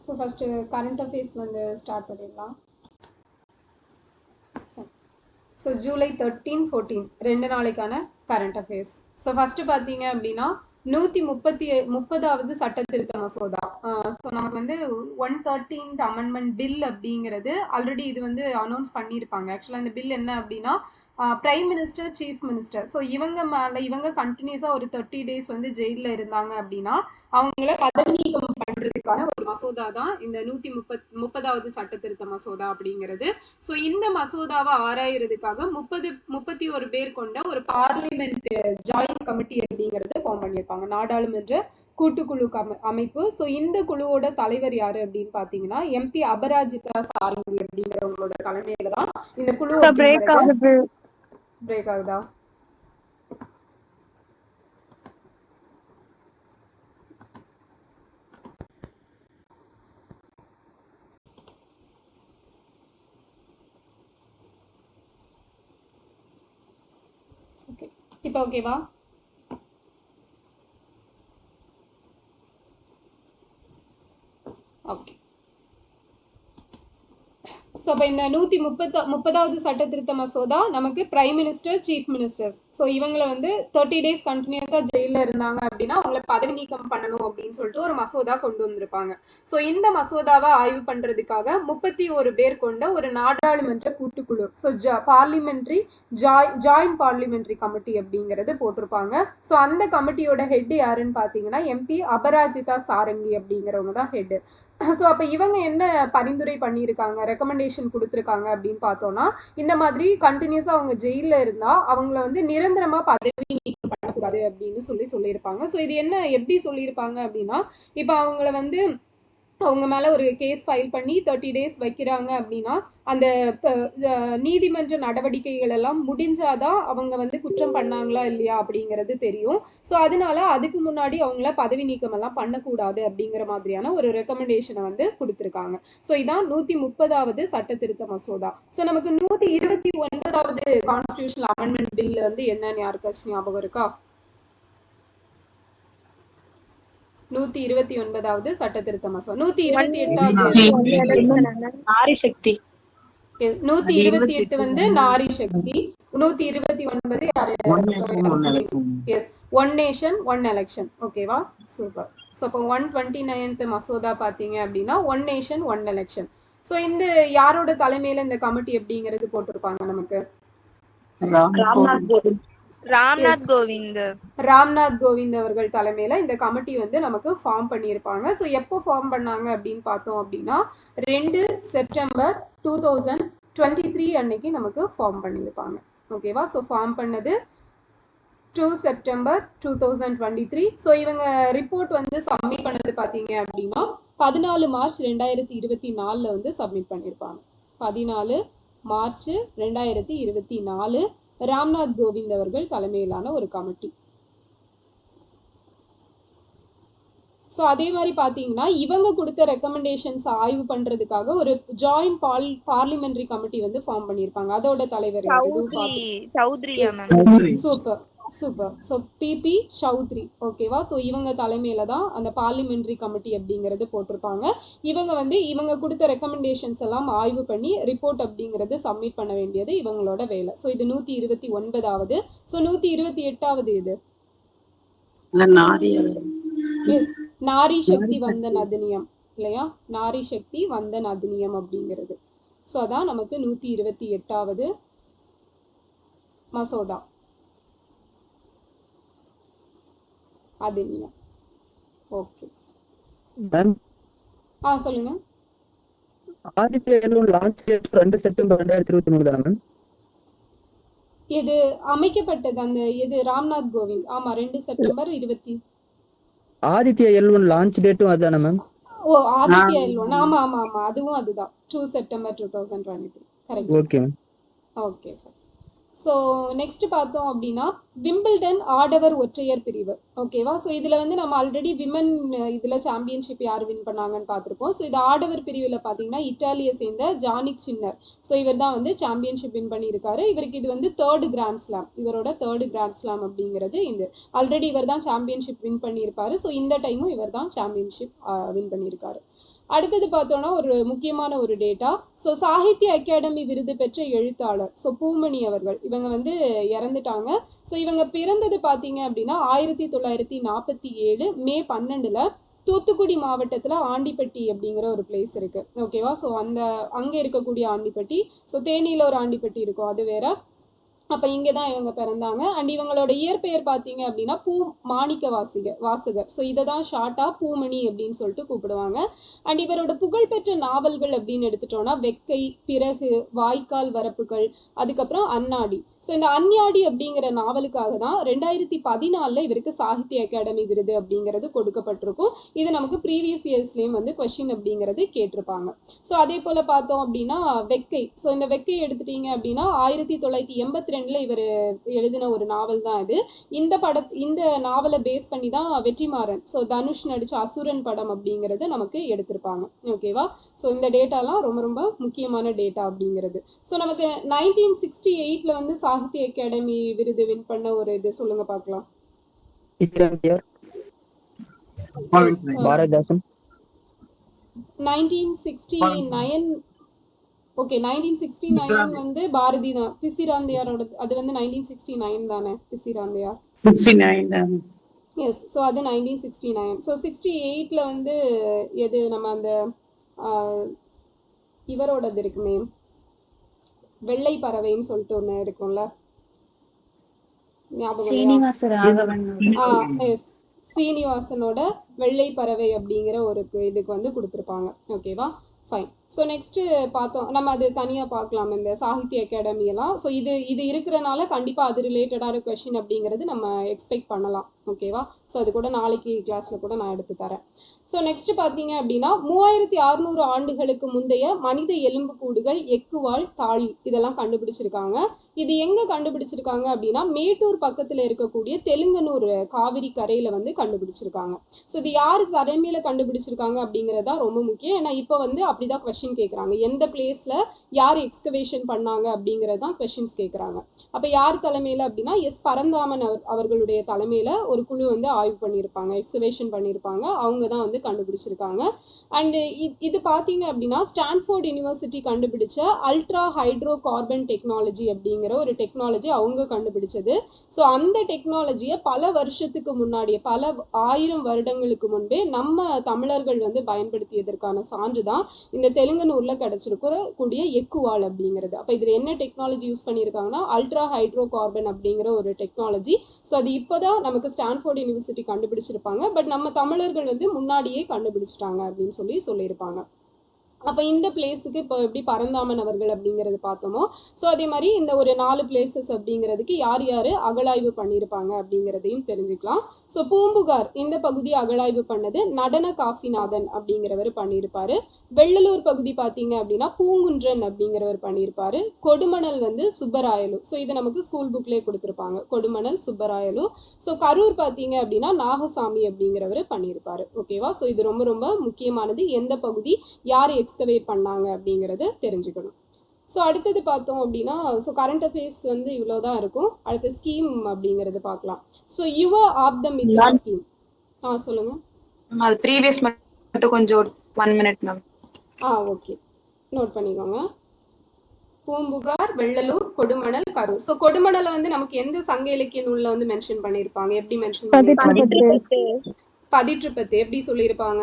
So first current affairs வந்து start பண்ணிடலாம். So July 13, 14 2 நாளைக்கான கரண்ட் அஃபேர்ஸ். ஸோ ஃபஸ்ட்டு பார்த்தீங்க அப்படின்னா 130வது சட்ட திருத்த மசோதா. ஸோ நமக்கு வந்து 113th அமெண்ட்மெண்ட் பில் அப்படிங்கிறது ஆல்ரெடி இது வந்து அனௌன்ஸ் பண்ணியிருப்பாங்க. ஆக்சுவலாக இந்த பில் என்ன அப்படின்னா prime minister, chief minister, so இவங்க கண்டினியூஸாக ஒரு 30 days வந்து ஜெயிலில் இருந்தாங்க அப்படின்னா அவங்கள பதவி நீக்கம் பண்ணுறதுக்கான ஒரு மசோதா தான் இந்த 130வது சட்ட திருத்த மசோதா அப்படிங்கிறது. ஸோ இந்த மசோதாவை ஆராயறதுக்காக 31 பேர் கொண்ட ஒரு பார்லிமெண்ட் ஜாயிண்ட் கமிட்டி அப்படிங்கிறது ஃபார்ம் பண்ணியிருப்பாங்க, நாடாளுமன்ற கூட்டுக்குழு அமைப்பு. ஸோ இந்த குழுவோட தலைவர் யாரு அப்படின்னு பாத்தீங்கன்னா MP அபராஜிதா சாரங்கி அப்படிங்கிறவங்களோட தலைமையில தான் இந்த குழு. பிரேக் ஆகுதா? இப்போ ஓகேவா? ஓகே. ஸோ இப்போ இந்த 130வது சட்ட திருத்த மசோதா நமக்கு prime minister, chief ministers, so இவங்களை வந்து 30 days கண்டினியூஸாக ஜெயிலில் இருந்தாங்க அப்படின்னா அவங்கள பதவி நீக்கம் பண்ணணும் அப்படின்னு சொல்லிட்டு ஒரு மசோதா கொண்டு வந்திருப்பாங்க. ஸோ இந்த மசோதாவை ஆய்வு பண்ணுறதுக்காக 31 பேர் கொண்ட ஒரு நாடாளுமன்ற கூட்டுக்குழு, so parliamentary joint parliamentary committee அப்படிங்கிறது போட்டிருப்பாங்க. ஸோ அந்த கமிட்டியோட ஹெட் யாருன்னு பார்த்தீங்கன்னா MP அபராஜிதா சாரங்கி அப்படிங்கிறவங்க தான் ஹெட். ஸோ அப்போ இவங்க என்ன பரிந்துரை பண்ணியிருக்காங்க, ரெக்கமெண்டேஷன் கொடுத்துருக்காங்க அப்படின்னு பார்த்தோம்னா, இந்த மாதிரி கண்டினியூஸாக அவங்க ஜெயிலில் இருந்தால் அவங்கள வந்து நிரந்தரமாக பதவி நீக்கம் பண்ணக்கூடாது அப்படின்னு சொல்லியிருப்பாங்க. ஸோ இது என்ன எப்படி சொல்லியிருப்பாங்க அப்படின்னா, இப்போ அவங்கள வந்து அவங்க மேலே ஒரு கேஸ் ஃபைல் பண்ணி 30 days வைக்கிறாங்க அப்படின்னா அந்த நீதிமன்ற நடவடிக்கைகள் எல்லாம் முடிஞ்சாதான் அவங்க வந்து குற்றம் பண்ணாங்களா இல்லையா அப்படிங்கிறது தெரியும். ஸோ அதனால அதுக்கு முன்னாடி அவங்கள பதவி நீக்கம் எல்லாம் பண்ணக்கூடாது அப்படிங்கிற மாதிரியான ஒரு ரெக்கமெண்டேஷனை வந்து கொடுத்துருக்காங்க. ஸோ இதான் 130வது சட்ட திருத்த மசோதா. ஸோ நமக்கு 129வது கான்ஸ்டிடியூஷனல் அமெண்ட்மெண்ட் பில் வந்து என்னன்னு யாருக்காச்சும் ஞாபகம் இருக்கா? 129வது சட்ட திருத்த மசோதா. 128 வந்து Nari Shakti, 129 one nation one election. ஓகேவா? சூப்பர். ஸோ இப்போ 129th மசோதா பார்த்தீங்க அப்படின்னா one nation one election. So இந்த யாரோட தலைமையில இந்த கமிட்டி அப்படிங்கிறது போட்டிருப்பாங்க நமக்கு? ராம்நாத் கோவிந்த் அவர்கள் தலைமையில இந்த கமிட்டி வந்து நமக்கு ஃபார்ம் பண்ணியிருப்பாங்க. ஸோ எப்போ ஃபார்ம் பண்ணாங்க அப்படின்னு பார்த்தோம் அப்படின்னா 2 செப்டம்பர் 2023 அன்னைக்கு நமக்கு ஃபார்ம் பண்ணியிருப்பாங்க. ஓகேவா? ஸோ ஃபார்ம் பண்ணது 2 செப்டம்பர் 2023. ஸோ இவங்க ரிப்போர்ட் வந்து சப்மிட் பண்ணது பார்த்தீங்க அப்படின்னா 14 மார்ச் 2024 வந்து சப்மிட் பண்ணியிருப்பாங்க. 14 மார்ச் 2024 ராம்நாத் கோவிந்த் அவர்கள் தலைமையிலான ஒரு கமிட்டி. ஸோ அதே மாதிரி பார்த்தீங்கன்னா இவங்க கொடுத்த ரெக்கமெண்டேஷன்ஸ் ஆய்வு பண்ணுறதுக்காக ஒரு ஜாயிண்ட் பார்லிமெண்ட்ரி கமிட்டி வந்து ஃபார்ம் பண்ணியிருப்பாங்க. அதோட தலைவர் super super. So PP Chaudhary. ஓகேவா? ஸோ இவங்க தலைமையில தான் அந்த பார்லிமெண்ட்ரி கமிட்டி அப்படிங்கிறது போட்டிருப்பாங்க. இவங்க வந்து இவங்க கொடுத்த ரெக்கமெண்டேஷன்ஸ் எல்லாம் ஆய்வு பண்ணி ரிப்போர்ட் அப்படிங்கிறது சப்மிட் பண்ண வேண்டியது இவங்களோட வேலை. ஸோ இது 129வது. ஸோ 128வது இது நாரி சக்தி வந்தன் அதிநியம் இல்லையா? நாரி சக்தி வந்தன் அதிநியம் அப்படிங்கிறது. ஸோ அதான் நமக்கு 128வது மசோதா அதிநியம். ஓகே. சொல்லுங்க. Aditya L1 launch date 2 September 2023 தான மேம்? இது அமைக்கப்பட்டது அந்த இது ராம்நாத் கோவிந்த். ஆமா, 2 செப்டம்பர் 20. ஆதித்யா எல்1 லான்ச் டேட்டும் அதுதான மேம்? ஓ, ஆதித்யா எல்1. ஆமா ஆமா ஆமா, அதுவும் அதுதான். 2 September 2023. Correct. Okay. Okay. So next பார்த்தோம் அப்படின்னா விம்பிள்டன் ஆடவர் ஒற்றையர் பிரிவு. ஓகேவா? ஸோ இதில் வந்து நம்ம ஆல்ரெடி விமன் இதில் சாம்பியன்ஷிப் யார் வின் பண்ணாங்கன்னு பார்த்துருப்போம். ஸோ இது ஆடவர் பிரிவில் பார்த்தீங்கன்னா இட்டாலியை சேர்ந்த ஜானிக் சின்னர். ஸோ இவர் தான் வந்து சாம்பியன்ஷிப் வின் பண்ணியிருக்காரு. இவருக்கு இது வந்து 3rd கிராண்ட் ஸ்லாம். இவரோட 3rd கிராண்ட் ஸ்லாம் அப்படிங்கிறது இந்த ஆல்ரெடி இவர் தான் சாம்பியன்ஷிப் வின் பண்ணியிருப்பாரு. ஸோ இந்த டைமும் இவர் தான் சாம்பியன்ஷிப் வின் பண்ணியிருக்காரு. அடுத்தது பார்த்தோன்னா ஒரு முக்கியமான ஒரு டேட்டா. ஸோ சாகித்ய அகாடமி விருது பெற்ற எழுத்தாளர் ஸோ பூமணி அவர்கள் இவங்க வந்து இறந்துட்டாங்க. ஸோ இவங்க பிறந்தது பார்த்தீங்க அப்படின்னா 1947 மே 12 தூத்துக்குடி மாவட்டத்தில் ஆண்டிப்பட்டி அப்படிங்கிற ஒரு பிளேஸ் இருக்குது. ஓகேவா? ஸோ அங்கே இருக்கக்கூடிய ஆண்டிப்பட்டி. ஸோ தேனியில் ஒரு ஆண்டிப்பட்டி இருக்கும், அது வேற. அப்போ இங்கே தான் இவங்க பிறந்தாங்க. அண்ட் இவங்களோட இயற்பெயர் பார்த்தீங்க அப்படின்னா மாணிக்க வாசகர். ஸோ இதை தான் ஷார்ட்டாக பூமணி அப்படின்னு சொல்லிட்டு கூப்பிடுவாங்க. அண்ட் இவரோட புகழ்பெற்ற நாவல்கள் அப்படின்னு எடுத்துட்டோம்னா வெக்கை, பிறகு, வாய்க்கால் வரப்புகள், அதுக்கப்புறம் அன்னாடி. ஸோ இந்த அந்நாடி அப்படிங்கிற நாவலுக்காக தான் 2014 இவருக்கு சாகித்ய அகாடமி விருது அப்படிங்கிறது கொடுக்கப்பட்டிருக்கும். இது நமக்கு ப்ரீவியஸ் இயர்ஸ்லேயும் வந்து கொஷின் அப்படிங்கிறது கேட்டிருப்பாங்க. ஸோ அதே போல் பார்த்தோம் அப்படின்னா வெக்கை. ஸோ இந்த வெக்கை எடுத்துட்டீங்க அப்படின்னா 1982 இவர் எழுதின ஒரு நாவல் தான் இது. இந்த நாவலை பேஸ் பண்ணி தான் வெற்றிமாறன், ஸோ தனுஷ் நடித்த அசுரன் படம் அப்படிங்கிறது நமக்கு எடுத்திருப்பாங்க. ஓகேவா? ஸோ இந்த டேட்டாலாம் ரொம்ப ரொம்ப முக்கியமான டேட்டா அப்படிங்கிறது. ஸோ நமக்கு 1968 வந்து சாகித்ய அகாடமி விருது வின் பண்ண ஒரு இது சொல்லுங்க பார்க்கலாம். பாரதிதாசன் 1969. ஓகே, 1969 வந்து பாரதி தான். பிசிராந்தையாரோட அது வந்து 1969 தானே? பிசிராந்தையார் 69 தான். எஸ். ஸோ அது 1969. ஸோ 68 வந்து எது நம்ம அந்த இவரோடது இருக்குமே, வெள்ளை பறவைன்னு சொல்லிட்டு ஒன்று இருக்கும்ல, சீனிவாசனோட வெள்ளை பறவை அப்படிங்கிற ஒரு இதுக்கு வந்து கொடுத்துருப்பாங்க. ஓகேவா? ஃபைன். ஸோ நெக்ஸ்ட்டு பார்த்தோம், நம்ம அது தனியாக பார்க்கலாம் இந்த சாகித்ய அகாடமியெல்லாம். ஸோ இது இருக்கிறனால கண்டிப்பாக அது ரிலேட்டடான கொஷின் அப்படிங்கிறது நம்ம எக்ஸ்பெக்ட் பண்ணலாம். ஓகேவா? ஸோ அது கூட நாளைக்கு கிளாஸில் கூட நான் எடுத்து தரேன். ஸோ நெக்ஸ்ட் பார்த்தீங்க அப்படின்னா 3600 ஆண்டுகளுக்கு முந்தைய மனித எலும்புக்கூடுகள், எக்குவால், தாழி இதெல்லாம் கண்டுபிடிச்சிருக்காங்க. இது எங்கே கண்டுபிடிச்சிருக்காங்க அப்படின்னா மேட்டூர் பக்கத்தில் இருக்கக்கூடிய தெலுங்கனூர் காவிரி கரையில் வந்து கண்டுபிடிச்சிருக்காங்க. ஸோ இது யார் தலைமையில் கண்டுபிடிச்சிருக்காங்க அப்படிங்கிறதா ரொம்ப முக்கியம். ஏன்னா இப்போ வந்து அப்படிதான் கொஸ்டின் கேட்குறாங்க, எந்த பிளேஸில் யார் எக்ஸ்கவேஷன் பண்ணாங்க அப்படிங்கிறதான் கொஸ்டின்ஸ் கேட்குறாங்க. அப்போ யார் தலைமையில் அப்படின்னா பரந்தாமன் அவர்களுடைய தலைமையில் ஒரு குழு வந்து ஆய்வு பண்ணியிருப்பாங்க, எக்ஸ்கவேஷன் பண்ணியிருப்பாங்க. அவங்க தான் வந்து கண்டுபிடிச்சிருக்காங்க. அண்டு இது பார்த்தீங்க அப்படின்னா ஸ்டான்ஃபோர்ட் யூனிவர்சிட்டி கண்டுபிடிச்ச அல்ட்ரா ஹைட்ரோ கார்பன் டெக்னாலஜி அப்படிங்கிற ஒரு டெக்னாலஜி அவங்க கண்டுபிடிச்சது. ஸோ அந்த டெக்னாலஜியை பல வருஷத்துக்கு முன்னாடியே, பல 1000 வருடங்களுக்கு முன்பே நம்ம தமிழர்கள் வந்து பயன்படுத்தியதற்கான சான்று தான் இந்த தெலுங்கனூரில் கிடச்சிருக்கக்கூடிய எக்குவால் அப்படிங்கிறது. அப்போ இதில் என்ன டெக்னாலஜி யூஸ் பண்ணியிருக்காங்கன்னா அல்ட்ரா ஹைட்ரோ கார்பன் அப்படிங்கிற ஒரு டெக்னாலஜி. ஸோ அது இப்போ தான் நமக்கு ஸ்டான்ஃபோர்ட் யூனிவர்சிட்டி கண்டுபிடிச்சிருப்பாங்க. பட் நம்ம தமிழர்கள் வந்து முன்னாடியே கண்டுபிடிச்சிட்டாங்க அப்படின்னு சொல்லியிருப்பாங்க. அப்போ இந்த பிளேஸுக்கு இப்போ எப்படி பரந்தாமன் அவர்கள் அப்படிங்கிறது பார்த்தோமோ, ஸோ அதே மாதிரி இந்த ஒரு 4 பிளேசஸ் அப்படிங்கிறதுக்கு யார் யார் அகழாய்வு பண்ணியிருப்பாங்க அப்படிங்கிறதையும் தெரிஞ்சுக்கலாம். ஸோ பூம்புகார் இந்த பகுதியை அகழாய்வு பண்ணது நடன காசிநாதன் அப்படிங்கிறவர் பண்ணியிருப்பார். வெள்ளலூர் பகுதி பார்த்தீங்க அப்படின்னா பூங்குன்றன் அப்படிங்கிறவர் பண்ணியிருப்பார். கொடுமணல் வந்து சுப்பராயலு. ஸோ இதை நமக்கு ஸ்கூல் புக்லேயே கொடுத்துருப்பாங்க, கொடுமணல் சுப்பராயலு. ஸோ கரூர் பார்த்தீங்க அப்படின்னா நாகசாமி அப்படிங்கிறவர் பண்ணியிருப்பார். ஓகேவா? ஸோ இது ரொம்ப ரொம்ப முக்கியமானது, எந்த பகுதி யார் எக்ஸ்கவேட் பண்ணாங்க அப்படிங்கிறது தெரிஞ்சுக்கணும். ஸோ அடுத்தது பார்த்தோம் அப்படின்னா ஸோ கரண்ட் அஃபேர்ஸ் வந்து இவ்வளோ தான் இருக்கும். அடுத்த ஸ்கீம் அப்படிங்கிறது பார்க்கலாம். So Yuva of the Mitra scheme. சொல்லுங்கள். அது ப்ரீவியஸ் மட்டும் கொஞ்சம் 1 minute மேம். ஓகே, நோட் பண்ணிக்கோங்க. பூம்புகார், வெள்ளலூர், கொடுமணல், கரூர். ஸோ கொடுமணலை வந்து நமக்கு எந்த சங்க இலக்கிய நூலில் வந்து மென்ஷன் பண்ணியிருப்பாங்க? எப்படி மென்ஷன் பண்ணியிருப்பாங்க? பதிற்றுப்பத்து. எப்படி சொல்லியிருப்பாங்க?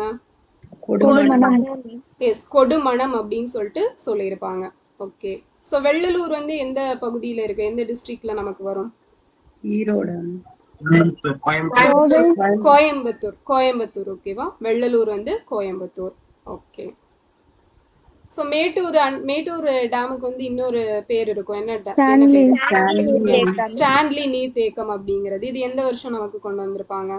எஸ், கொடுமணம் அப்படின்னு சொல்லிட்டு சொல்லியிருப்பாங்க. ஓகே. ஸோ வெள்ளலூர் வந்து எந்த பகுதியில் இருக்கு, எந்த டிஸ்ட்ரிக்ட்ல நமக்கு வரும்? ஈரோடு, கோயம்புத்தூர். ஓகேவா? வெள்ளலூர் வந்து கோயம்புத்தூர். ஓகே. ஸோ மேட்டூர் டேமுக்கு வந்து இன்னொரு பேர் இருக்கும், என்ன? ஸ்டான்லி நீர் தேக்கம் அப்படிங்கிறது. இது எந்த வருஷம் நமக்கு கொண்டு வந்திருப்பாங்க?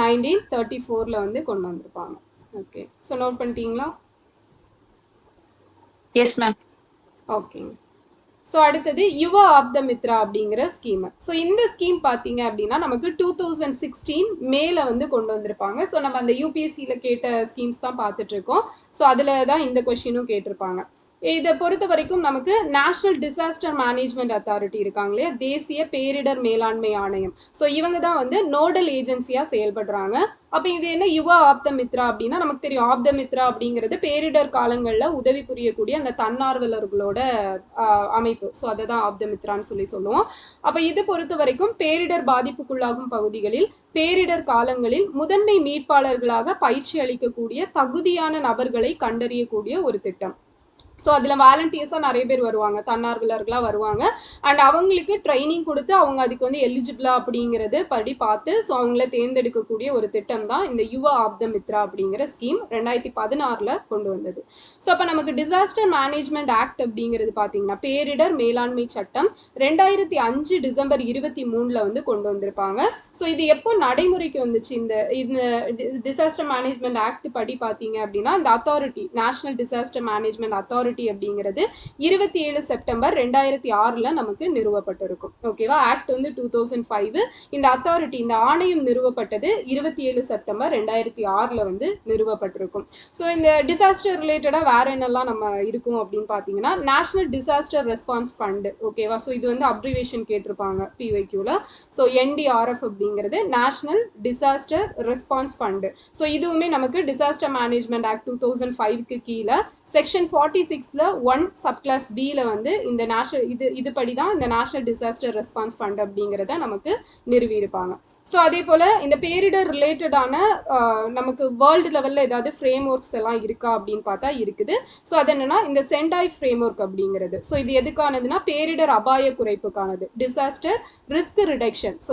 1934 வந்து கொண்டு வந்திருப்பாங்க. ஓகே. ஸோ நோட் பண்ணிட்டீங்களா? Yes ma'am. ஓகேங்க. ஸோ அடுத்தது யுவ ஆஃப் த மித்ரா அப்படிங்கிற ஸ்கீம். ஸோ இந்த ஸ்கீம் பார்த்தீங்க அப்படின்னா நமக்கு 2016 மேல வந்து கொண்டு வந்திருப்பாங்க. ஸோ நம்ம அந்த யூபிஎஸ்சியில் கேட்ட ஸ்கீம்ஸ் தான் பார்த்துட்டு இருக்கோம். ஸோ அதில் தான் இந்த கொஷினும் கேட்டிருப்பாங்க. இதை பொறுத்த வரைக்கும் நமக்கு நேஷனல் டிசாஸ்டர் மேனேஜ்மெண்ட் அத்தாரிட்டி இருக்காங்க இல்லையா, தேசிய பேரிடர் மேலாண்மை ஆணையம். ஸோ இவங்க தான் வந்து நோடல் ஏஜென்சியா செயல்படுறாங்க. அப்போ இது என்ன யுவா ஆப்த மித்ரா அப்படின்னா, நமக்கு தெரியும் ஆப்த மித்ரா அப்படிங்கிறது பேரிடர் காலங்களில் உதவி புரியக்கூடிய அந்த தன்னார்வலர்களோட அமைப்பு. ஸோ அதை தான் ஆப்த மித்ரான்னு சொல்லுவோம். அப்போ இது பொறுத்த வரைக்கும் பேரிடர் பாதிப்புக்குள்ளாகும் பகுதிகளில் பேரிடர் காலங்களில் முதன்மை மீட்பாளர்களாக பயிற்சி அளிக்கக்கூடிய தகுதியான நபர்களை கண்டறியக்கூடிய ஒரு திட்டம். ஸோ அதில் வாலண்டியர்ஸாக நிறைய பேர் வருவாங்க, தன்னார்வலர்களாக வருவாங்க. அண்ட் அவங்களுக்கு ட்ரைனிங் கொடுத்து அவங்க அதுக்கு வந்து எலிஜிபிளா அப்படிங்கிறது படி பார்த்து ஸோ அவங்கள தேர்ந்தெடுக்கக்கூடிய ஒரு திட்டம் தான் இந்த யுவா ஆப்த மித்ரா அப்படிங்கிற ஸ்கீம் 2016 கொண்டு வந்தது. ஸோ அப்போ நமக்கு டிசாஸ்டர் மேனேஜ்மெண்ட் ஆக்ட் அப்படிங்கிறது பார்த்தீங்கன்னா பேரிடர் மேலாண்மை சட்டம் 2005 டிசம்பர் 23 வந்து கொண்டு வந்திருப்பாங்க. ஸோ இது எப்போ நடைமுறைக்கு வந்துச்சு, இந்த டிசாஸ்டர் மேனேஜ்மெண்ட் ஆக்ட் படி பார்த்தீங்க அப்படின்னா இந்த authority national disaster management authority அப்படிங்கிறது 27 செப்டம்பர் 2006 நமக்கு நிறுவப்பட்டிருக்கும். ஓகேவா, ஆக்ட் வந்து 2005, இந்த அத்தாரிட்டி இந்த ஆணையம் நிறுவப்பட்டது 27 செப்டம்பர் 2006 வந்து நிறுவப்பட்டிருக்கும். ஸோ இந்த டிசாஸ்டர் ரிலேட்டடா வேற என்னெல்லாம் நம்ம இருக்கும் அப்படின்னு பார்த்தீங்கன்னா நேஷனல் டிசாஸ்டர் ரெஸ்பான்ஸ் ஃபண்ட். ஓகேவா, ஸோ இது வந்து அப்ரிவேஷன் கேட்டிருப்பாங்க பிஒய்க்யூல. ஸோ NDRF அப்படிங்கிறது national disaster response fund. So இதுவுமே நமக்கு டிசாஸ்டர் மேனேஜ்மெண்ட் ஆக்ட் 2005க்கு கீழே செக்ஷன் 46ல 1 சப்கிளாஸ் பியில் வந்து இந்த நேஷனல் இது படி தான் இந்த நேஷனல் டிசாஸ்டர் ரெஸ்பான்ஸ் ஃபண்ட் அப்படிங்கிறத நமக்கு நிறுவியிருப்பாங்க. ஸோ அதே போல் இந்த பேரிடர் ரிலேட்டடான நமக்கு வேர்ல்டு லெவலில் ஏதாவது ஃப்ரேம் ஒர்க்ஸ் எல்லாம் இருக்கா அப்படின்னு பார்த்தா இருக்குது. ஸோ அது என்னன்னா இந்த சென்டாய் ஃப்ரேம் ஒர்க் அப்படிங்கிறது. ஸோ இது எதுக்கானதுன்னா பேரிடர் அபாய குறைப்புக்கானது, டிசாஸ்டர் ரிஸ்க் ரிடக்ஷன். ஸோ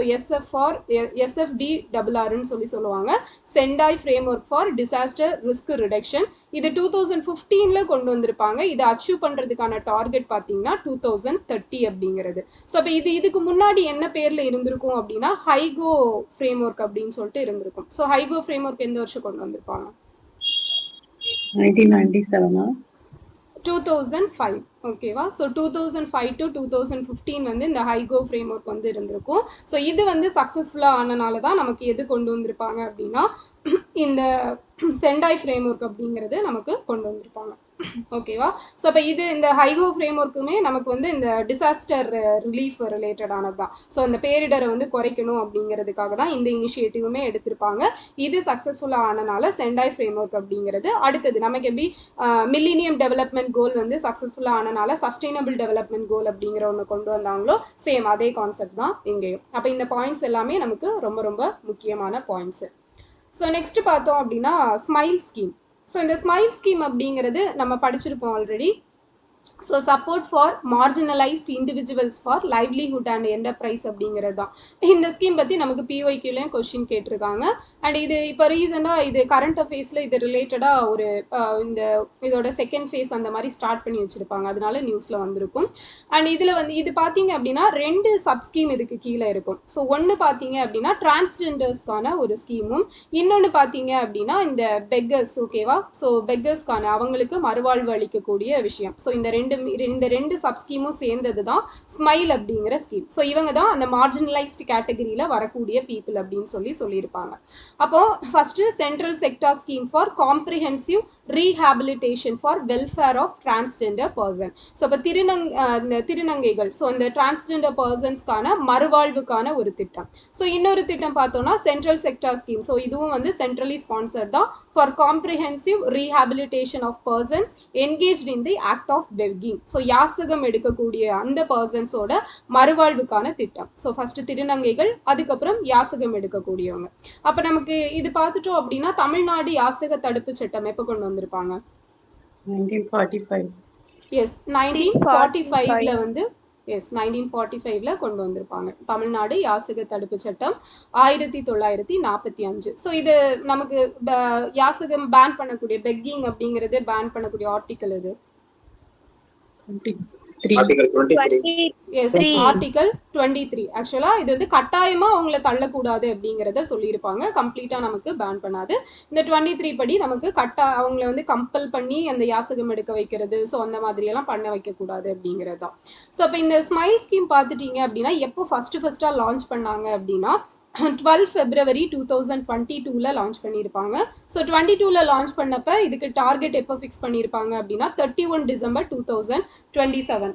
SFDRRன்னு சொல்லுவாங்க, Sendai frame work for disaster risk reduction. இது 2015 கொண்டு வந்திருப்பாங்க. இதை அச்சீவ் பண்றதுக்கான டார்கெட் பார்த்தீங்கன்னா 2030 அப்படிங்கிறது. ஸோ அப்போ இதுக்கு முன்னாடி என்ன பேர்ல இருந்திருக்கும் அப்படின்னா ஹைகோ ஃப்ரேம் ஒர்க் அப்படின்னு சொல்லிட்டு இருந்திருக்கும். ஸோ ஹைகோ ஃப்ரேம் ஒர்க் எந்த வருஷம் கொண்டு வந்திருப்பாங்க? 1997 2005. ஓகேவா, ஸோ 2005 to 2015 வந்து இந்த ஹைகோ ஃப்ரேம் ஒர்க் வந்து இருந்திருக்கும். ஸோ இது வந்து சக்ஸஸ்ஃபுல்லாக ஆனனால தான் நமக்கு எது கொண்டு வந்திருப்பாங்க அப்படின்னா இந்த சென்டாய் ஃப்ரேம் ஒர்க் அப்படிங்கிறது நமக்கு கொண்டு வந்திருப்பாங்க. ஓகேவா, ஸோ அப்போ இந்த ஹைகோ ஃப்ரேம் ஒர்க்குமே நமக்கு வந்து இந்த டிசாஸ்டர் ரிலீஃப் ரிலேட்டடானது தான். ஸோ அந்த பேரிடரை வந்து குறைக்கணும் அப்படிங்கிறதுக்காக தான் இந்த இனிஷியேட்டிவுமே எடுத்திருப்பாங்க. இது சக்ஸஸ்ஃபுல்லாக ஆனனால சென்டாய் ஃப்ரேம் ஒர்க் அப்படிங்கிறது. அடுத்தது நமக்கு எப்படி மில்லினியம் டெவலப்மெண்ட் கோல் வந்து சக்ஸஸ்ஃபுல்லாக ஆனனால சஸ்டைனபிள் டெவலப்மெண்ட் கோல் அப்படிங்கிற ஒன்று கொண்டு வந்தாங்களோ சேம் அதே கான்செப்ட் தான் இங்கேயும். அப்போ இந்த பாயிண்ட்ஸ் எல்லாமே நமக்கு ரொம்ப ரொம்ப முக்கியமான பாயிண்ட்ஸு. ஸோ நெக்ஸ்ட் பார்த்தோம் அப்படின்னா ஸ்மைல் ஸ்கீம். ஸோ இந்த ஸ்மைல் ஸ்கீம் அப்படிங்கிறது நம்ம படிச்சிருப்போம் already. So support for marginalised individuals for livelihood and enterprise அப்படிங்கிறது தான். இந்த ஸ்கீம் பற்றி நமக்கு பிஒய்க்யூலையும் கொஸ்டின் கேட்டிருக்காங்க. அண்ட் இது இப்போ ரீசெண்டாக இது கரண்ட் அஃபேர்ஸில் இது ரிலேட்டடாக ஒரு இதோட செகண்ட் ஃபேஸ் அந்த மாதிரி ஸ்டார்ட் பண்ணி வச்சுருப்பாங்க, அதனால நியூஸில் வந்திருக்கும். அண்ட் இதில் வந்து இது பார்த்தீங்க அப்படின்னா 2 சப் ஸ்கீம் இதுக்கு கீழே இருக்கும். ஸோ ஒன்று பார்த்தீங்க அப்படின்னா டிரான்ஸ்ஜெண்டர்ஸ்க்கான ஒரு ஸ்கீமும், இன்னொன்று பார்த்தீங்க அப்படின்னா இந்த பெக்கர்ஸ். ஓகேவா, ஸோ பெக்கர்ஸ்க்கான அவங்களுக்கு மறுவாழ்வு அளிக்கக்கூடிய விஷயம். ஸோ இந்த ரெண்டு சப் ஸ்கீமும் சேர்ந்தது தான் ஸ்மைல் அப்படிங்கிற ஸ்கீம். ஸோ இவங்க தான் அந்த மார்ஜினலைஸ்டு கேட்டகரியில் வரக்கூடிய பீப்புள் அப்படின்னு சொல்லியிருப்பாங்க. அப்போ first central sector scheme for comprehensive rehabilitation for welfare of transgender person. So இப்போ திருநங்கைகள், ஸோ இந்த டிரான்ஸ்ஜெண்டர் பர்சன்ஸ்க்கான மறுவாழ்வுக்கான ஒரு திட்டம். ஸோ இன்னொரு திட்டம் பார்த்தோம்னா சென்ட்ரல் செக்டார் ஸ்கீம். ஸோ இதுவும் வந்து சென்ட்ரலி ஸ்பான்சர்ட் தான், for comprehensive rehabilitation of persons engaged in the act of begging. So யாசகம் எடுக்கக்கூடிய அந்த பர்சன்ஸோட மறுவாழ்வுக்கான திட்டம். ஸோ ஃபர்ஸ்ட் திருநங்கைகள், அதுக்கப்புறம் யாசகம் எடுக்கக்கூடியவங்க. அப்போ நமக்கு இது பார்த்துட்டோம் அப்படின்னா தமிழ்நாடு யாசக தடுப்பு சட்டம் எப்போ கொண்டு வந்திருப்பாங்க? 1945. எஸ், 1945ல வந்து 1945ல கொண்டு வந்திருப்பாங்க தமிழ்நாடு யாசக தடுப்பு சட்டம் 1945. ஸோ இது நமக்கு யாசகம் பேன் பண்ணக்கூடிய பெக்கிங் அப்படிங்கிறது பேன் பண்ணக்கூடிய ஆர்டிக்கல் இது ஆர்டிகல் 23. ஆக்சுவலா இது வந்து கட்டாயமா அவங்கள தள்ளக்கூடாது அப்படிங்கிறத சொல்லியிருப்பாங்க, கம்ப்ளீட்டா நமக்கு பேன் பண்ணாது. இந்த 23 படி நமக்கு அவங்கள வந்து கம்பல் பண்ணி அந்த யாசகம் எடுக்க வைக்கிறது, ஸோ அந்த மாதிரி எல்லாம் பண்ண வைக்கக்கூடாது அப்படிங்கிறது தான். ஸோ அப்போ இந்த ஸ்மைல் ஸ்கீம் பார்த்துட்டீங்க அப்படின்னா எப்போ ஃபர்ஸ்டா லான்ச் பண்ணாங்க அப்படின்னா 12 February 2022 லான்ச் பண்ணியிருப்பாங்க. ஸோ 22 லான்ச் பண்ணப்ப இதுக்கு டார்கெட் எப்போ ஃபிக்ஸ் பண்ணியிருப்பாங்க அப்படின்னா 31 December 2027.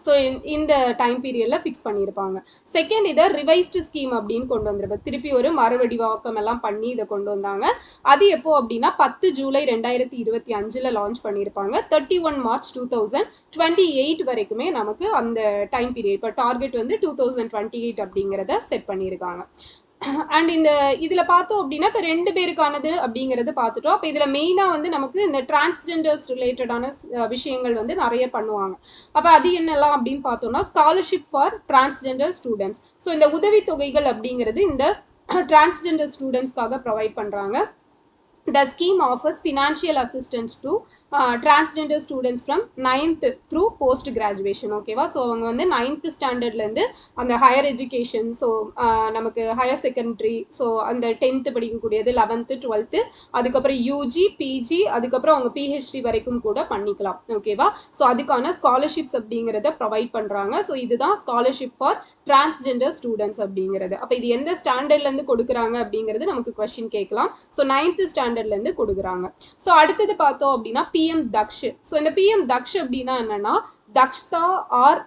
ஸோ இந்த டைம் பீரியடில் ஃபிக்ஸ் பண்ணியிருப்பாங்க. செகண்ட் இதை ரிவைஸ்டு ஸ்கீம் அப்படின்னு கொண்டு வந்திருப்பாங்க. திருப்பி ஒரு மறுவடிவாக்கம் எல்லாம் பண்ணி இதை கொண்டு வந்தாங்க. அது எப்போ அப்படின்னா 10 July 2025 லான்ச் பண்ணியிருப்பாங்க. 31 March 2028 வரைக்குமே நமக்கு அந்த டைம் பீரியட் இப்போ டார்கெட் வந்து 2028 அப்படிங்கிறத செட் பண்ணியிருக்காங்க. அண்ட் இந்த இதில் பார்த்தோம் அப்படின்னா இப்போ 2 பேருக்கானது அப்படிங்கிறது பார்த்துட்டோம். அப்போ இதில் மெயினாக வந்து நமக்கு இந்த டிரான்ஸ்ஜெண்டர்ஸ் ரிலேட்டடான விஷயங்கள் வந்து நிறைய பண்ணுவாங்க. அப்போ அது என்னெல்லாம் அப்படின்னு பார்த்தோம்னா scholarship for transgender students. So இந்த உதவித்தொகைகள் அப்படிங்கிறது இந்த டிரான்ஸ்ஜெண்டர் ஸ்டூடெண்ட்ஸ்க்காக ப்ரொவைட் பண்ணுறாங்க. The scheme offers financial assistance to transgender students from 9th through post graduation. ஓகேவா? ஸோ அவங்க வந்து 9th ஸ்டாண்டர்ட்லேருந்து அந்த ஹையர் எஜுகேஷன், ஸோ நமக்கு ஹையர் செகண்டரி, ஸோ அந்த 10th படிக்கக்கூடியது, 11th 12th, அதுக்கப்புறம் யூஜி பிஜி, அதுக்கப்புறம் அவங்க பிஹெச்டி வரைக்கும் கூட பண்ணிக்கலாம். ஓகேவா? ஸோ அதுக்கான ஸ்காலர்ஷிப்ஸ் அப்படிங்கிறத ப்ரொவைட் பண்ணுறாங்க. ஸோ இதுதான் ஸ்காலர்ஷிப் ஃபார் டிரான்ஸ்ஜெண்டர் ஸ்டூடெண்ட்ஸ் அப்படிங்கிறது. அப்போ இது எந்த ஸ்டாண்டர்ட்லேருந்து கொடுக்குறாங்க அப்படிங்கிறது நமக்கு கொஸ்டின் கேட்கலாம். ஸோ 9th ஸ்டாண்டர்ட்லேருந்து கொடுக்குறாங்க. ஸோ அடுத்தது பார்த்தோம் அப்படின்னா பிஎம் தக்ஷ். ஸோ இந்த பிஎம் தக்ஷ் அப்படின்னா என்னன்னா தக்ஷ்தா ஆர்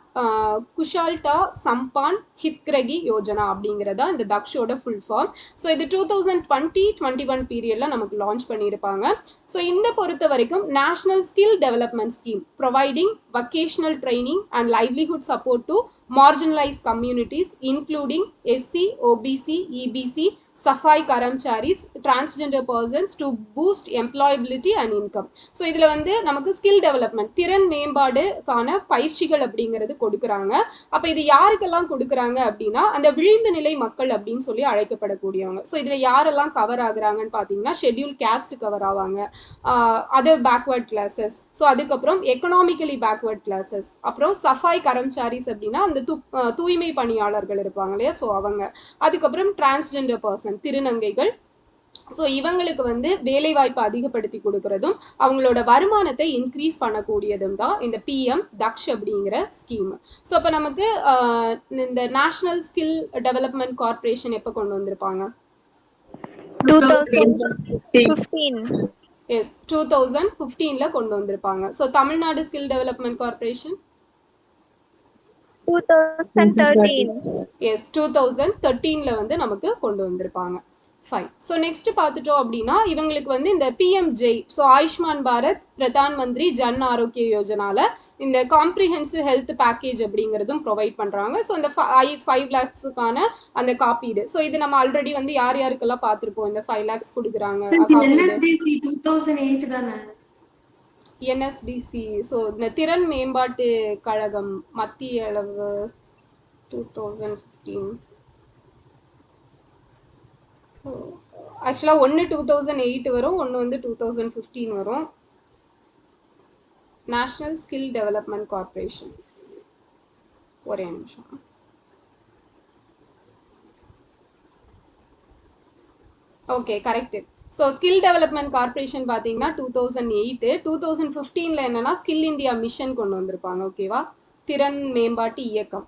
குஷால்டா சம்பான் ஹித்கிரகி யோஜனா அப்படிங்கிறதா இந்த தக்ஷோட ஃபுல் ஃபார்ம். ஸோ இது 2020-21 பீரியடில் நமக்கு லான்ச் பண்ணியிருப்பாங்க. ஸோ இந்த பொறுத்த வரைக்கும் national skill development scheme providing vocational training and livelihood support to marginalized communities including SC, OBC, EBC, Safai Karamcharis, transgender persons to boost employability and income. So இதில் வந்து நமக்கு ஸ்கில் டெவலப்மெண்ட் திறன் மேம்பாடுக்கான பயிற்சிகள் அப்படிங்கிறது கொடுக்குறாங்க. அப்போ இது யாருக்கெல்லாம் கொடுக்குறாங்க அப்படின்னா அந்த விளிம்பு நிலை மக்கள் அப்படின்னு சொல்லி அழைக்கப்படக்கூடியவங்க. ஸோ இதில் யாரெல்லாம் கவர் ஆகுறாங்கன்னு பார்த்தீங்கன்னா ஷெட்யூல் கேஸ்ட் கவர் ஆவாங்க, அதர் பேக்வர்ட் கிளாஸஸ், ஸோ அதுக்கப்புறம் எக்கனாமிக்கலி பேக்வர்ட் கிளாஸஸ், அப்புறம் சஃபாய் கரம்சாரிஸ் அப்படின்னா அந்த தூய்மை பணியாளர்கள் இருப்பாங்க இல்லையா, ஸோ அவங்க, அதுக்கப்புறம் டிரான்ஸ்ஜெண்டர் பர்சன் திருநங்கைகள். ஸோ இவங்களுக்கு வந்து வேலைவாய்ப்பு அதிகப்படுத்தி கொடுக்கறதும் அவங்களோட வருமானத்தை இன்க்ரீஸ் பண்ணக்கூடியதும் தான் இந்த பிஎம் தக்ஷ் அப்படிங்கிற ஸ்கீம். ஸோ அப்போ நமக்கு இந்த நேஷனல் ஸ்கில் டெவலப்மெண்ட் கார்பரேஷன் எப்போ கொண்டு வந்திருப்பாங்க? 2015. எஸ், 2015 கொண்டு வந்திருப்பாங்க. So Tamil Nadu skill development corporation 2013. S, 2013 வந்து நமக்கு கொண்டு வந்திருப்பாங்க. ஃபைன். ஸோ நெக்ஸ்ட் பார்த்துட்டோம் அப்படின்னா இவங்களுக்கு வந்து இந்த பிஎம்ஜெய், ஸோ ஆயுஷ்மான் பாரத் பிரதான் மந்திரி ஜன் ஆரோக்கிய யோஜனால இந்த காம்ப்ரிஹென்சிவ் ஹெல்த் பேக்கேஜ் அப்படிங்கிறதும் ப்ரொவைட் பண்ணுறாங்க. ஸோ இந்த 5 lakhsக்கான அந்த காப்பீடு. ஸோ இது நம்ம ஆல்ரெடி வந்து யார் யாருக்கெல்லாம் பார்த்துருப்போம் இந்த 5 lakhs கொடுக்குறாங்க. என்எஸ்டிசி, ஸோ இந்த திறன் மேம்பாட்டு கழகம் மத்திய அளவு 2015. ஸோ ஆக்சுவலாக ஒன்று 2008 வரும், ஒன்று வந்து 2015 வரும். National skill development corporation. ஒரே நிமிஷம். Okay, correct. So skill development corporation பார்த்தீங்கன்னா 2008. 2015 என்னன்னா ஸ்கில் இந்தியா மிஷன் கொண்டு வந்திருப்பாங்க. ஓகேவா? திறன் மேம்பாட்டு இயக்கம்,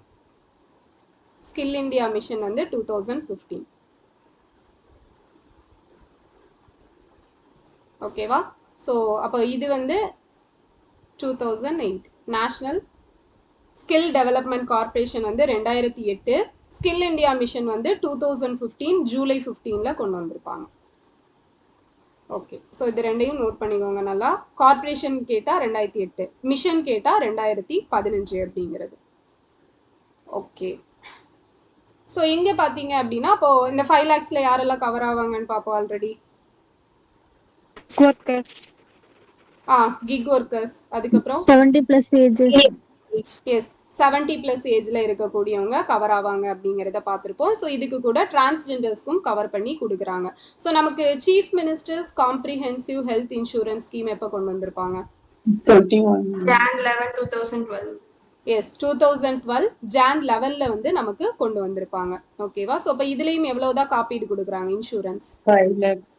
ஸ்கில் இந்தியா மிஷன் வந்து 2015. ஓகேவா? ஸோ அப்போ இது வந்து 2008. நேஷனல் ஸ்கில் டெவலப்மெண்ட் கார்பரேஷன் வந்து 2008. ஸ்கில் இந்தியா மிஷன் வந்து 2015 July 15 கொண்டு வந்திருப்பாங்க. ஓகே, ஸோ இது ரெண்டையும் நோட் பண்ணிக்கோங்க நல்லா. கார்பரேஷன் கேட்டால் 2008, மிஷன் கேட்டால் 2015 அப்படிங்கிறது. ஓகே, ஸோ இங்கே பார்த்தீங்க அப்படின்னா இப்போ இந்த 5 lakhsல யாரெல்லாம் கவர் ஆவாங்கன்னு பார்ப்போம். ஆல்ரெடி கிக் ஒர்க்கர்ஸ், அதுக்கப்புறம் 70+ ஏஜ். எஸ், 70+ ஏஜ்ல இருக்கக்கூடியவங்க கவர் ஆவாங்க அப்படிங்கிறத பார்த்துருப்போம். ஸோ இதுக்கு கூட டிரான்ஸ்ஜெண்டர்ஸ்க்கும் கவர் பண்ணி கொடுக்குறாங்க. ஸோ நமக்கு chief ministers comprehensive health insurance scheme எப்போ கொண்டு வந்திருப்பாங்க? 2012. எஸ், 2012 Jan 11 வந்து நமக்கு கொண்டு வந்திருப்பாங்க. ஓகேவா? ஸோ இப்போ இதுலேயும் எவ்வளோதான் காப்பீடு கொடுக்குறாங்க இன்சூரன்ஸ்? 5 lakhs.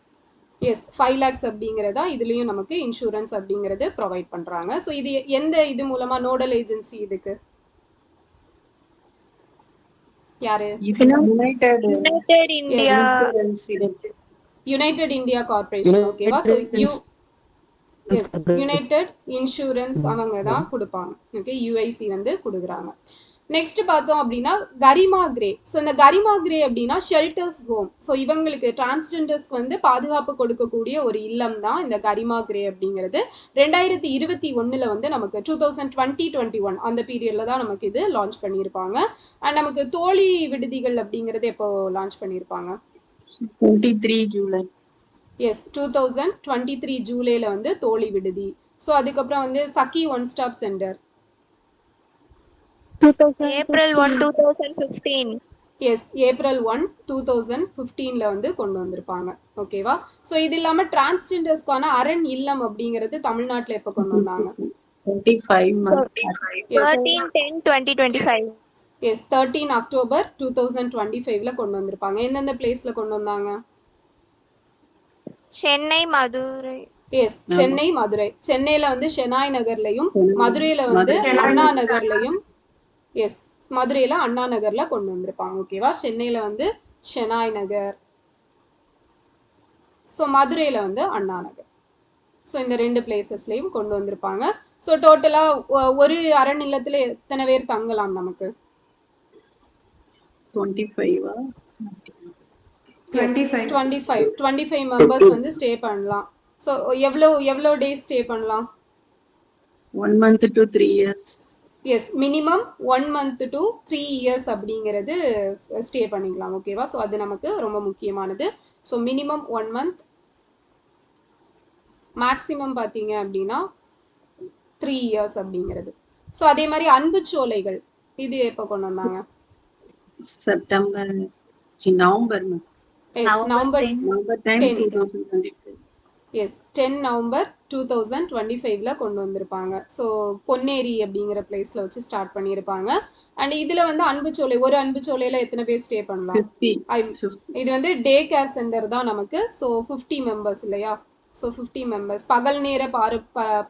எஸ், 5 lakhs அப்படிங்கிறதா இதுலேயும் நமக்கு இன்சூரன்ஸ் அப்படிங்கிறது ப்ரொவைட் பண்ணுறாங்க. ஸோ இது எந்த இது மூலமாக நோடல் ஏஜென்சி இதுக்கு? யாரு? United United India. Insurance இருக்கு. United India corporation. ஓகேவா? So yes Corporation. United insurance அவங்க தான் கொடுப்பாங்க. ஓகே, யூஐசி வந்து கொடுக்குறாங்க. நெக்ஸ்ட் பார்த்தோம் அப்படின்னா கரிமா கிரே. ஸோ இந்த கரிமா கிரே அப்படின்னா ஷெல்டர்ஸ் ஹோம். ஸோ இவங்களுக்கு டிரான்ஸ்ஜெண்டர்ஸ்க்கு வந்து பாதுகாப்பு கொடுக்கக்கூடிய ஒரு இல்லம் தான் இந்த கரிமா கிரே அப்படிங்கிறது. 2021 வந்து நமக்கு 2020-21 அந்த பீரியட்ல தான் நமக்கு இது லான்ச் பண்ணியிருப்பாங்க. அண்ட் நமக்கு தோழி விடுதிகள் அப்படிங்கிறது எப்போ லான்ச் பண்ணியிருப்பாங்க? 23 July. எஸ் 2023 ஜூலைல வந்து தோழி விடுதி. ஸோ அதுக்கப்புறம் வந்து Sakhi one stop centre. April 1, 2015. Yes April 1, 2015 வந்து கொண்டு வந்திருப்பாங்க. ஓகேவா? ஸோ இது இல்லாமல் டிரான்ஸ்ஜெண்டர்ஸ்க்கான அரண் இல்லம் அப்படிங்கிறது தமிழ்நாட்டில் எப்போ கொண்டு வந்தாங்க? 25 month. 13/10/2025. எஸ் 13 அக்டோபர் 2025 கொண்டு வந்திருப்பாங்க. எந்தெந்த பிளேஸ்ல கொண்டு வந்தாங்க? சென்னை, மதுரை. எஸ் சென்னை, மதுரை. சென்னையில வந்து ஷெனாய் நகர்லையும், மதுரையில வந்து அண்ணா நகர்லையும், எஸ் மதுரையில அண்ணா நகர்ல கொண்டு வந்திருப்பாங்க. ஓகேவா? சென்னையில வந்து ஷெனாய் நகர், ஸோ மதுரையில வந்து அண்ணா நகர். ஸோ இந்த 2 பிளேசஸ்லையும் கொண்டு வந்திருப்பாங்க. ஸோ டோட்டலா ஒரு அரண் இல்லத்துல எத்தனை பேர் தங்கலாம் நமக்கு? 25 மெம்பர்ஸ் வந்து ஸ்டே பண்ணலாம். ஸோ எவ்வளோ டேஸ் ஸ்டே பண்ணலாம்? 1 month to 3 years. Yes minimum 1 month to 3 years அப்படிங்கிறது ஸ்டே பண்ணிக்கலாம். ஓகேவா? ஸோ அது நமக்கு ரொம்ப முக்கியமானது. ஸோ மினிமம் 1 month, மேக்ஸிமம் பார்த்தீங்க அப்படின்னா 3 years அப்படிங்கிறது. ஸோ அதே மாதிரி அன்பு சோலைகள் இது எப்போ கொண்டு வந்தாங்க? September, November. November November time 10. 2025. Yes 10 November 2025 கொண்டு வந்திருப்பாங்க. ஸோ பொன்னேரி அப்படிங்கிற பிளேஸ்ல வச்சு ஸ்டார்ட் பண்ணியிருப்பாங்க. அண்ட் இதுல வந்து அன்புச்சோலை, ஒரு அன்புச்சோலையில எத்தனை பேர் ஸ்டே பண்ணலாம்? 50. இது வந்து டே கேர் சென்டர் தான் நமக்கு. ஸோ 50 மெம்பர்ஸ் இல்லையா? ஸோ 50 மெம்பர்ஸ் பகல் நேர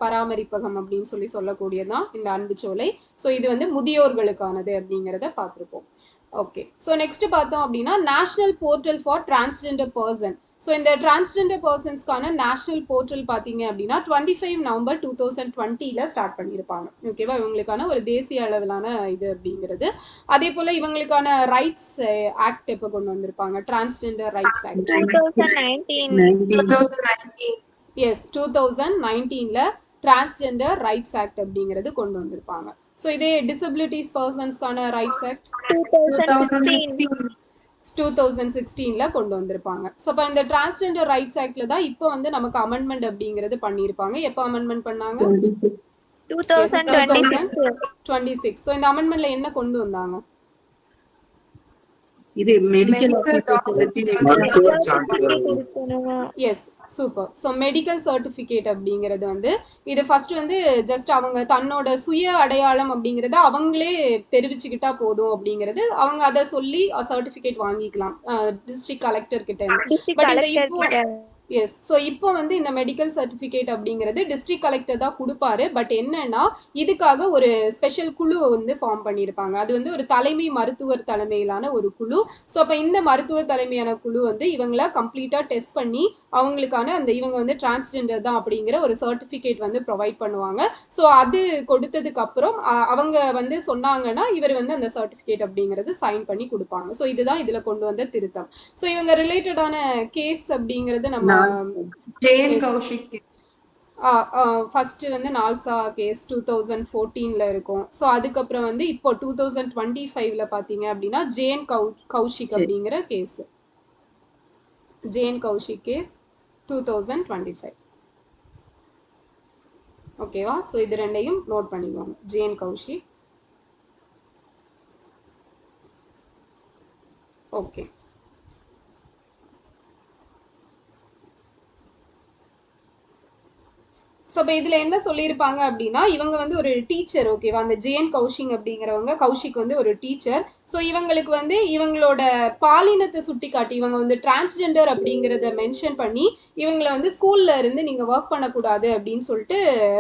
பராமரிப்பகம் அப்படின்னு சொல்லக்கூடியதான் இந்த அன்புச்சோலை. ஸோ இது வந்து முதியோர்களுக்கானது அப்படிங்கிறத பார்த்துருப்போம். ஓகே, ஸோ நெக்ஸ்ட் பார்த்தோம் அப்படின்னா national portal for transgender person. So இந்த டிரான்ஸ்ஜெண்டர் பர்சன்ஸ்க்கான நேஷனல் போர்ட்டல் பார்த்தீங்க அப்படின்னா 25 நவம்பர் 2020 ஸ்டார்ட் பண்ணியிருப்பாங்க. ஓகேவா? இவங்களுக்கான ஒரு தேசிய அளவிலான இது அப்படிங்கிறது. அதே போல இவங்களுக்கான ரைட்ஸ் ஆக்ட் எப்போ கொண்டு வந்திருப்பாங்க? Transgender rights act 2019. Yes 2019 transgender rights act அப்படிங்கிறது கொண்டு வந்திருப்பாங்க. ஸோ இதே டிசபிலிட்டிஸ் பர்சன்ஸ்க்கான ரைட்ஸ் ஆக்ட் 2016 கொண்டு வந்திருப்பாங்க. ஸோ இப்போ இந்த டிரான்ஸ்ஜெண்டர் ரைட்ஸ் ஆக்ட்ல தான் இப்போ வந்து நமக்கு அமெண்ட்மெண்ட் அப்படிங்கிறது பண்ணியிருப்பாங்க. எப்போ அமெண்ட்மெண்ட் பண்ணாங்க? 2026. ஸோ இந்த அமெண்ட்மெண்ட்ல என்ன கொண்டு வந்தாங்க? இது medical yes super. So medical certificate அப்படிங்கிறது வந்து இது ஃபர்ஸ்ட் வந்து ஜஸ்ட் அவங்க தன்னோட சுய அடையாளம் அப்படிங்கிறத அவங்களே தெரிவிச்சுக்கிட்டா போதும் அப்படிங்கிறது. அவங்க அதை சொல்லி சர்டிஃபிகேட் வாங்கிக்கலாம் டிஸ்ட்ரிக்ட் கலெக்டர் கிட்ட இருந்து. பட் இந்த இப்போ எஸ் ஸோ இப்போ வந்து இந்த மெடிக்கல் சர்டிஃபிகேட் அப்படிங்கிறது டிஸ்ட்ரிக்ட் கலெக்டர் தான் கொடுப்பாரு. பட் என்னன்னா இதுக்காக ஒரு ஸ்பெஷல் குழு வந்து ஃபார்ம் பண்ணியிருப்பாங்க. அது வந்து ஒரு தலைமை மருத்துவர் தலைமையிலான ஒரு குழு. ஸோ அப்போ இந்த மருத்துவர் தலைமையான குழு வந்து இவங்களை கம்ப்ளீட்டாக டெஸ்ட் பண்ணி அவங்களுக்கான அந்த இவங்க வந்து டிரான்ஸ்ஜெண்டர் தான் அப்படிங்கிற ஒரு சர்டிஃபிகேட் வந்து ப்ரொவைட் பண்ணுவாங்க. ஸோ அது கொடுத்ததுக்கு அப்புறம் அவங்க வந்து சொன்னாங்கன்னா இவர் வந்து அந்த சர்டிஃபிகேட் அப்படிங்கிறது சைன் பண்ணி கொடுப்பாங்க. ஸோ இதுதான் இதுல கொண்டு வந்த திருத்தம். ஸோ இவங்க ரிலேட்டடான கேஸ் அப்படிங்கிறது நம்ம ஜெயன் கௌஷிக் ஃபர்ஸ்ட் வந்து நால்சா கேஸ் 2014 இருக்கும். ஸோ அதுக்கப்புறம் வந்து இப்போ 2025 பார்த்தீங்க அப்படின்னா ஜெயன் கௌஷிக் அப்படிங்கிற கேஸ், ஜெயன் கௌஷிக் கேஸ் 2025. ஓகேவா? ஸோ இது ரெண்டையும் நோட் பண்ணிக்குவாங்க. ஜெயன் கௌஷிக். ஓகே, ஸோ இப்போ இதில் என்ன சொல்லியிருப்பாங்க அப்படின்னா இவங்க வந்து ஒரு டீச்சர். ஓகேவா? அந்த ஜெயன் கௌஷிக் அப்படிங்கிறவங்க, கௌஷிக் வந்து ஒரு டீச்சர். ஸோ இவங்களுக்கு வந்து இவங்களோட பாலினத்தை சுட்டி காட்டி இவங்க வந்து டிரான்ஸ்ஜெண்டர் அப்படிங்கிறத மென்ஷன் பண்ணி இவங்களை வந்து ஸ்கூல்ல இருந்து நீங்க ஒர்க் பண்ணக்கூடாது அப்படின்னு சொல்லிட்டு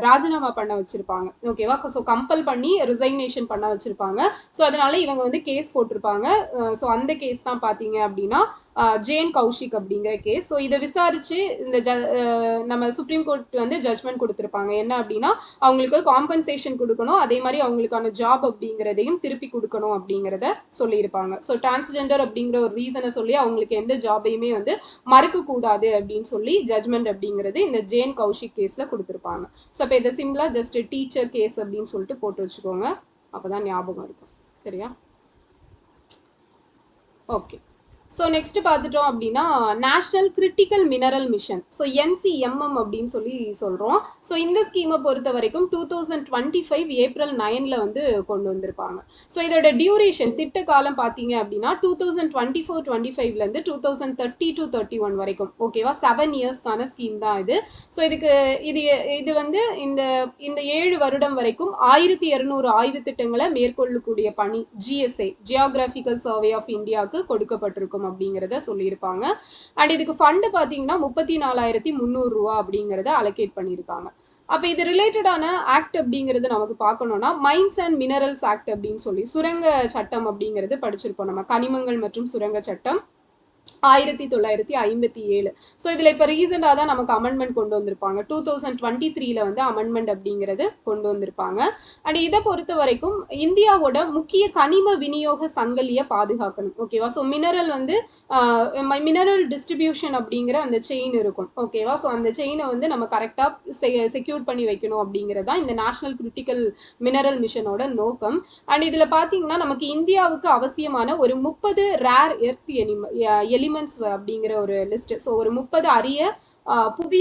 ராஜினாமா பண்ண வச்சிருப்பாங்க. ஓகேவா? ஸோ கம்பல் பண்ணி ரிசைக்னேஷன் பண்ண வச்சிருப்பாங்க. ஸோ அதனால இவங்க வந்து கேஸ் போட்டிருப்பாங்க. ஸோ அந்த கேஸ் தான் பார்த்தீங்க அப்படின்னா ஜேன் கௌஷிக் அப்படிங்கிற கேஸ். ஸோ இதை விசாரிச்சு இந்த நம்ம சுப்ரீம் கோர்ட் வந்து ஜட்மெண்ட் கொடுத்துருப்பாங்க. என்ன அப்படின்னா அவங்களுக்கு காம்பன்சேஷன் கொடுக்கணும், அதே மாதிரி அவங்களுக்கான ஜாப் அப்படிங்கிறதையும் திருப்பி கொடுக்கணும் அப்படிங்கிறத சொல்லியிருப்பாங்க. ஸோ டிரான்ஸ்ஜெண்டர் அப்படிங்கிற ஒரு ரீசனை சொல்லி அவங்களுக்கு எந்த ஜாபையுமே வந்து மறுக்கக்கூடாது அப்படின்னு சொல்லி ஜட்மெண்ட் அப்படிங்கிறது இந்த ஜேன் கௌஷிக் கேஸில் கொடுத்துருப்பாங்க. ஸோ இப்போ இதை சிம்பிளாக ஜஸ்ட் டீச்சர் கேஸ் அப்படின்னு சொல்லிட்டு போட்டு வச்சுக்கோங்க, அப்போ தான் ஞாபகம் இருக்கும். சரியா? ஓகே. ஸோ நெக்ஸ்ட் பார்த்துட்டோம் அப்படின்னா national critical mineral mission, so NCMM அப்படின்னு சொல்லி சொல்கிறோம். ஸோ இந்த ஸ்கீமை பொறுத்த வரைக்கும் 2025 April 9 வந்து கொண்டு வந்திருப்பாங்க. ஸோ இதோட டியூரேஷன் திட்ட காலம் பார்த்தீங்க அப்படின்னா 2024-25 2030 to 31 வரைக்கும். ஓகேவா? 7 இயர்ஸ்க்கான ஸ்கீம் தான் இது. ஸோ இது வந்து இந்த 7 வருடம் வரைக்கும் 1200 ஆய்வு திட்டங்களை மேற்கொள்ளக்கூடிய பணி GSA ஜியோகிராபிக்கல் சர்வே ஆஃப் இந்தியாவுக்கு கொடுக்கப்பட்டிருக்கும் அப்படிங்கிறத சொல்லியிருப்பாங்க. அண்ட் இதுக்கு ஃபண்டு பார்த்தீங்கன்னா 34,300 ரூபா அப்படிங்கிறத அலோகேட் பண்ணியிருக்காங்க. அப்போ இது ரிலேட்டடான ஆக்ட் அப்படிங்கிறது நமக்கு பார்க்கணும்னா மைன்ஸ் அண்ட் மினரல்ஸ் ஆக்ட் அப்படின்னு சொல்லி சுரங்க சட்டம் அப்படிங்கிறது படிச்சிருப்போம் நம்ம, கனிமங்கள் மற்றும் சுரங்க சட்டம் 1957. ஸோ இதில் இப்போ ரீசெண்டாக தான் நமக்கு அமெண்ட்மெண்ட் கொண்டு வந்திருப்பாங்க. 2023 வந்து அமெண்ட்மெண்ட் அப்படிங்கிறது கொண்டு வந்திருப்பாங்க. அண்ட் இதை பொறுத்த வரைக்கும் இந்தியாவோட முக்கிய கனிம விநியோக சங்கிலியை பாதுகாக்கணும். ஓகேவா? ஸோ மினரல் வந்து மினரல் டிஸ்ட்ரிபியூஷன் அப்படிங்கிற அந்த செயின் இருக்கும். ஓகேவா? ஸோ அந்த செயினை வந்து நம்ம கரெக்டாக செக்யூர் பண்ணி வைக்கணும் அப்படிங்கிறது தான் இந்த நேஷனல் கிரிட்டிக்கல் மினரல் மிஷனோட நோக்கம். அண்ட் இதில் பார்த்தீங்கன்னா நமக்கு இந்தியாவுக்கு அவசியமான ஒரு 30 ரேர் எர்த் எலிமெண்ட்ஸ் அப்படிங்கிற ஒரு லிஸ்ட். ஸோ ஒரு 30 அரிய புவி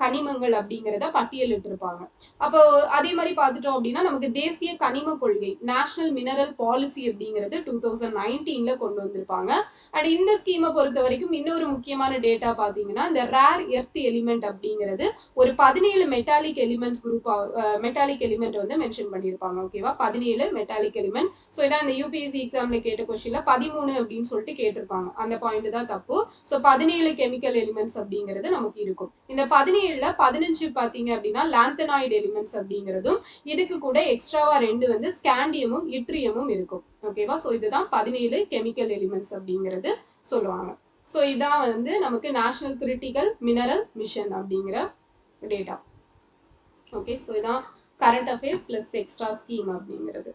கனிமங்கள் அப்படிங்கிறத பட்டியலிட்டிருப்பாங்க. அப்போ அதே மாதிரி பார்த்துட்டோம் அப்படின்னா நமக்கு தேசிய கனிம கொள்கை நேஷனல் மினரல் பாலிசி அப்படிங்கிறது 2019 கொண்டு வந்திருப்பாங்க. அண்ட் இந்த ஸ்கீமை பொறுத்த வரைக்கும் இன்னொரு முக்கியமான டேட்டா பார்த்தீங்கன்னா இந்த ரேர் எர்த் எலிமெண்ட் அப்படிங்கிறது ஒரு 17 metallic element group metallic element வந்து மென்ஷன் பண்ணியிருப்பாங்க. ஓகேவா? 17 மெட்டாலிக் எலிமெண்ட். ஸோ இதான் இந்த UPSC எக்ஸாம்ல கேட்ட கொஸ்டின்ல 13 அப்படின்னு சொல்லிட்டு கேட்டிருப்பாங்க. அந்த பாயிண்ட் தான் தப்பு. ஸோ 17 கெமிக்கல் எலிமெண்ட்ஸ் அப்படிங்கிறது நமக்கு இருக்கும். இந்த 17ல 15 பாத்தீங்க அப்படின்னா லாந்தனாய்டு எலிமெண்ட்ஸ் அப்படிங்கிறதும் இதுக்கு கூட எக்ஸ்ட்ராவா 2 வந்து ஸ்காண்டியமும் இட்ரியமும் இருக்கும். ஓகேவா? ஸோ இதுதான் 17 கெமிக்கல் எலிமெண்ட்ஸ் அப்படிங்கிறது சொல்லுவாங்க. ஸோ இதான் வந்து நமக்கு நேஷனல் கிரிட்டிக்கல் மினரல் மிஷன் அப்படிங்கிற டேட்டா. ஓகே. ஸோ இதான் current affairs plus extra scheme அப்படிங்கிறது.